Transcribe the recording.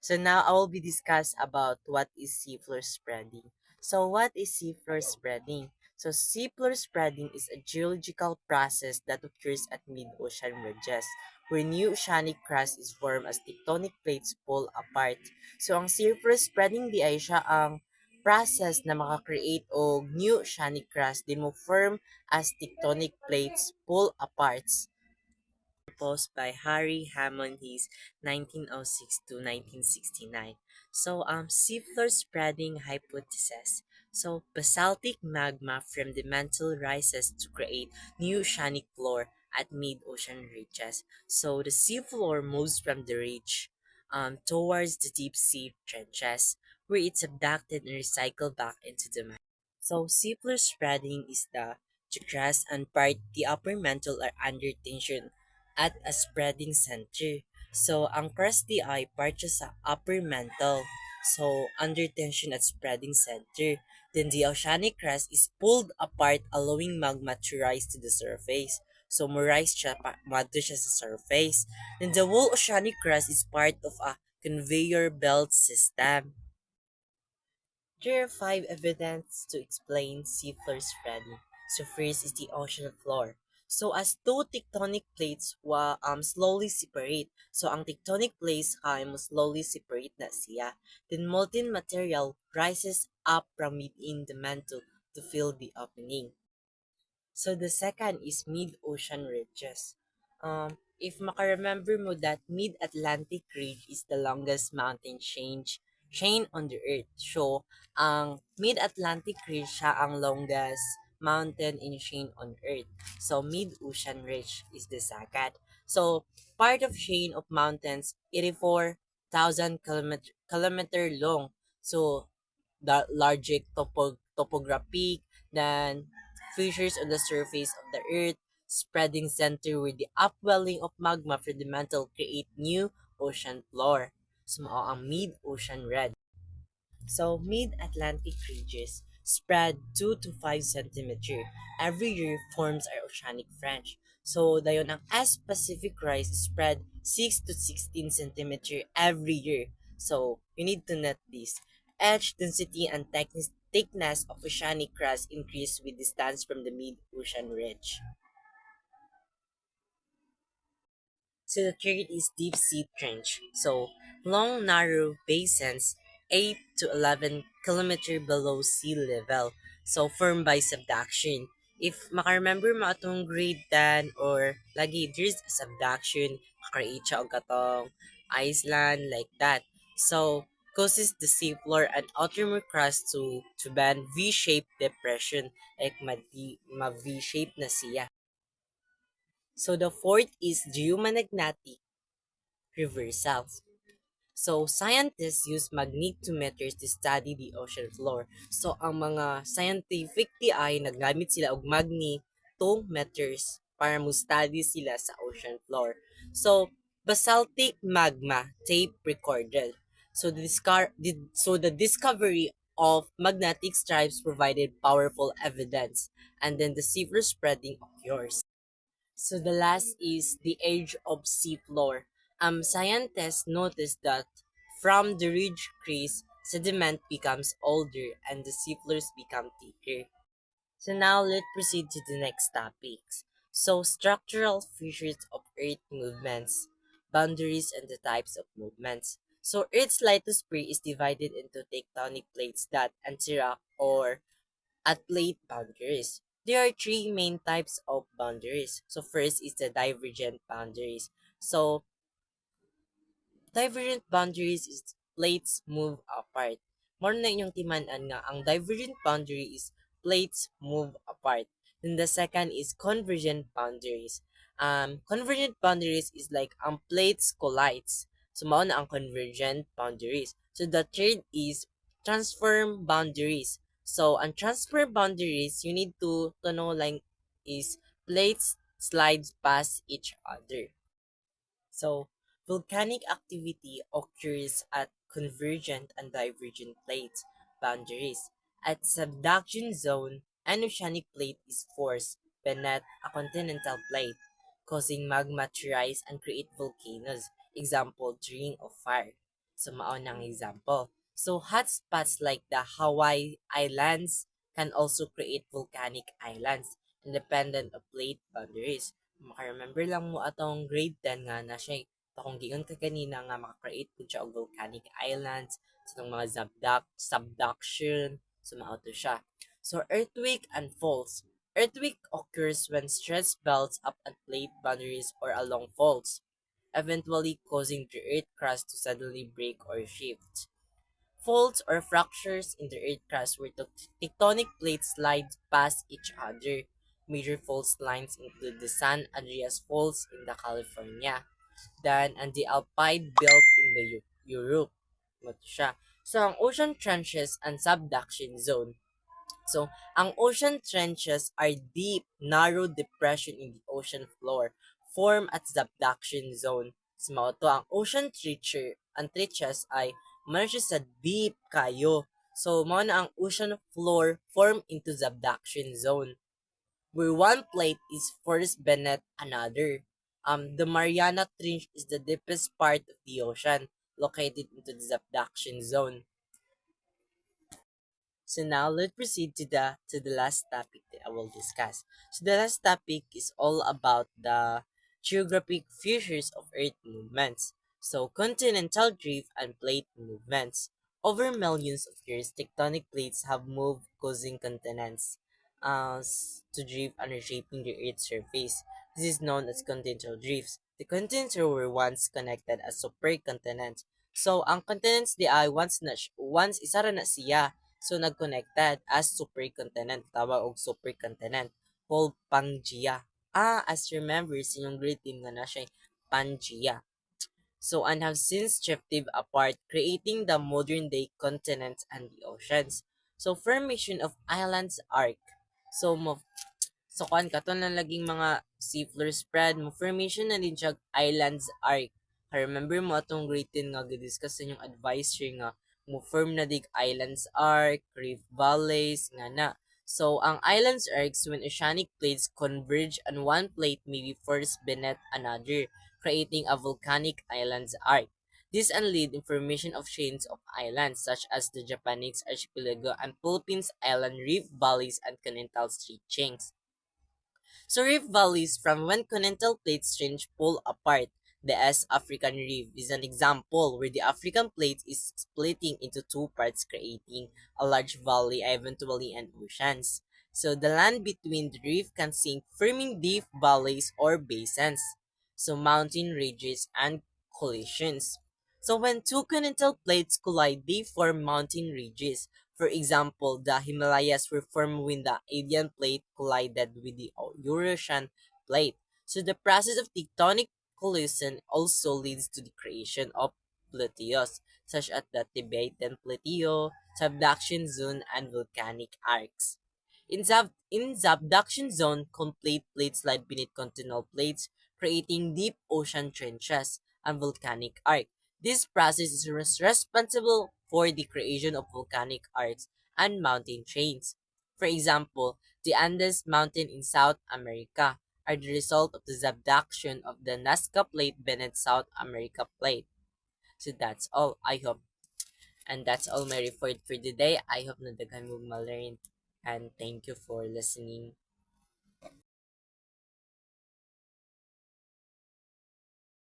So now I will be discuss about what is seafloor spreading. So what is seafloor spreading? So seafloor spreading is a geological process that occurs at mid-ocean ridges where new oceanic crust is formed as tectonic plates pull apart. So ang seafloor spreading di ay siya ang process na maka-create og new oceanic crust din mo form as tectonic plates pull apart proposed by Harry Hammond his 1906 to 1969. So, seafloor spreading hypothesis. So, basaltic magma from the mantle rises to create new oceanic floor at mid-ocean ridges. So, the seafloor moves from the ridge towards the deep sea trenches, where it's abducted and recycled back into the mantle. So, seafloor spreading is the crust and part the upper mantle are under tension at a spreading center. So, ang crusty ay part siya sa upper mantle. So, under tension at spreading center. Then the oceanic crust is pulled apart allowing magma to rise to the surface. So, ma-rise siya, madto siya sa surface. Then the whole oceanic crust is part of a conveyor belt system. There are five evidence to explain seafloor spreading. So first is the ocean floor. So as two tectonic plates slowly separate. So ang tectonic plates mo slowly separate na siya. Then molten material rises up from within the mantle to fill the opening. So the second is mid-ocean ridges. If maka-remember mo that mid-Atlantic ridge is the longest mountain chain on the earth. So, ang mid-Atlantic ridge siya ang longest mountain in chain on earth. So, mid-ocean ridge is the second. So, part of chain of mountains 84,000 kilometer long. So, the larger topographic than fissures on the surface of the earth, spreading center where the upwelling of magma from the mantle create new ocean floor. So, mao ang mid-ocean red. So, mid-Atlantic ridges spread 2 to 5 centimeter. Every year forms our oceanic fringe. So, dayon ang S-Pacific rise spread 6 to 16 centimeter every year. So, you need to note this. Edge density and thickness of oceanic crust increase with distance from the mid-ocean ridge. So the third is deep sea trench. So long narrow basins 8 to 11 kilometer below sea level. So formed by subduction. If maka-remember mo atong grade 10 or lagi there's subduction, create siya og katong island like that. So causes the seafloor and outermost crust to bend V-shaped depression like ma-V-shape na siya. So the fourth is geomagnetic reversals. So, scientists use magnetometers to study the ocean floor. So, ang mga scientific ay naggamit sila og magnetometers para mo study sila sa ocean floor. So, basaltic magma tape recorded. So, the discovery of magnetic stripes provided powerful evidence, and then the seafloor spreading occurs. So the last is the age of seafloor. Scientists noticed that from the ridge crease, sediment becomes older and the seafloors become thicker. So now let's proceed to the next topics. So structural features of Earth movements, boundaries and the types of movements. So Earth's lithosphere is divided into tectonic plates that interact or at plate boundaries. There are three main types of boundaries. So first is the divergent boundaries. So divergent boundaries is plates move apart. More na inyong timan-an nga ang divergent boundary is plates move apart. Then the second is convergent boundaries. Convergent boundaries is like ang plates collides. So mao na ang convergent boundaries. So the third is transform boundaries. So ang transfer boundaries you need to know like is plates slides past each other. So, volcanic activity occurs at convergent and divergent plate boundaries. At subduction zone, an oceanic plate is forced beneath a continental plate, causing magma to rise and create volcanoes. Example, Ring of Fire. So mao nang example. So hotspots like the Hawaii Islands can also create volcanic islands independent of plate boundaries. Maka-remember lang mo atong grade 10 nga na siya kung giyon ka kanina nga maka-create po siya og volcanic islands sa itong mga subduction so mao to siya. So earthquake and faults. Earthquake occurs when stress belts up at plate boundaries or along faults, eventually causing the earth crust to suddenly break or shift. Faults or fractures in the earth crust where tectonic plates slide past each other. Major fault lines include the San Andreas Faults in the California, Dan and the Alpine Belt in the Europe. Ito siya. So, ang ocean trenches and subduction zone. So, ang ocean trenches are deep, narrow depression in the ocean floor, form at subduction zone. So, mao to ang ocean trenches ay manage sa deep kayo. So, mao na ang ocean floor form into subduction zone, where one plate is first beneath another. The Mariana Trench is the deepest part of the ocean, located into the subduction zone. So now let's proceed to the last topic that I will discuss. So the last topic is all about the geographic features of Earth movements. So continental drift and plate movements. Over millions of years, tectonic plates have moved, causing continents to drift and reshaping the Earth's surface. This is known as continental drifts. The continents were once connected as supercontinents. So ang continents di ay once isa ra na siya. So, nag-connected as supercontinent. Tawag og supercontinent. Called Pangea. As remembers, yung grade team nga na siya, Pangea. So, and have since drifted apart, creating the modern-day continents and the oceans. So, formation of islands arc. So, so, kuan kato na laging mga seafloor spread, mo formation na din siya islands arc. Remember mo atong grade 10 nga gidiscuss sa inyong advisory nga mo form na dig islands arc, reef valleys, nga na. So, ang islands arcs when oceanic plates converge and one plate may be forced beneath another, creating a volcanic islands arc. This unlead information of chains of islands such as the Japanese archipelago and Philippines island reef valleys and continental stretchings. So reef valleys from when continental plates change pull apart. The S African Reef is an example where the African plate is splitting into two parts, creating a large valley, eventually an oceans. So the land between the reef can sink, forming deep valleys or basins. So mountain ridges and collisions. So when two continental plates collide, they form mountain ridges. For example, the Himalayas were formed when the Indian plate collided with the Eurasian plate. So the process of tectonic collision also leads to the creation of plateaus, such as the Tibetan Plateau, subduction zone, and volcanic arcs. In subduction zone, complete plates slide beneath continental plates, creating deep ocean trenches and volcanic arc. This process is responsible for the creation of volcanic arcs and mountain chains. For example, the Andes Mountain in South America are the result of the subduction of the Nazca Plate beneath South America Plate. So that's all. I hope. And that's all my report for today. I hope na daghan mo ma-learn. And thank you for listening.